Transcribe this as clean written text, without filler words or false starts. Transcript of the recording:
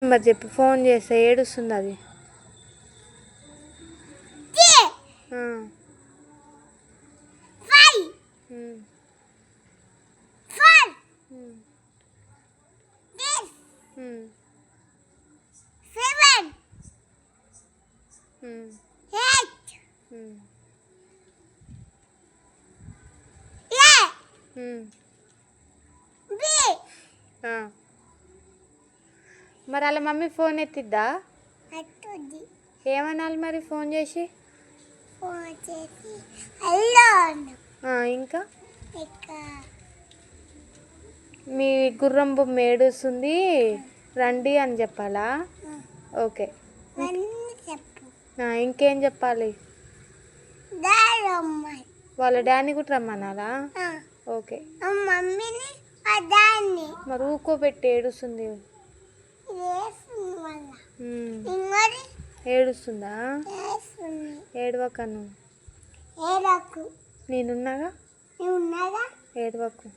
మరి చెప్పి ఫోన్ చేస్తే ఏడుస్తుంది అది. మరి అలా మమ్మీ ఫోన్ ఎత్తిద్దా? ఏమనాలి మరి ఫోన్ చేసి? ఇంకా మీ గుర్రం బొమ్మ ఏడుస్తుంది రండి అని చెప్పాలా? ఓకే. ఇంకేం చెప్పాలి? వాళ్ళ డాడీ కూడా రమ్మనాలా? ఓకే. మరి ఊకోబెట్టి ఏడుస్తుంది. ఏడుస్తుందా? ఏడవకను. నేనున్నాగా, ఏడవకు.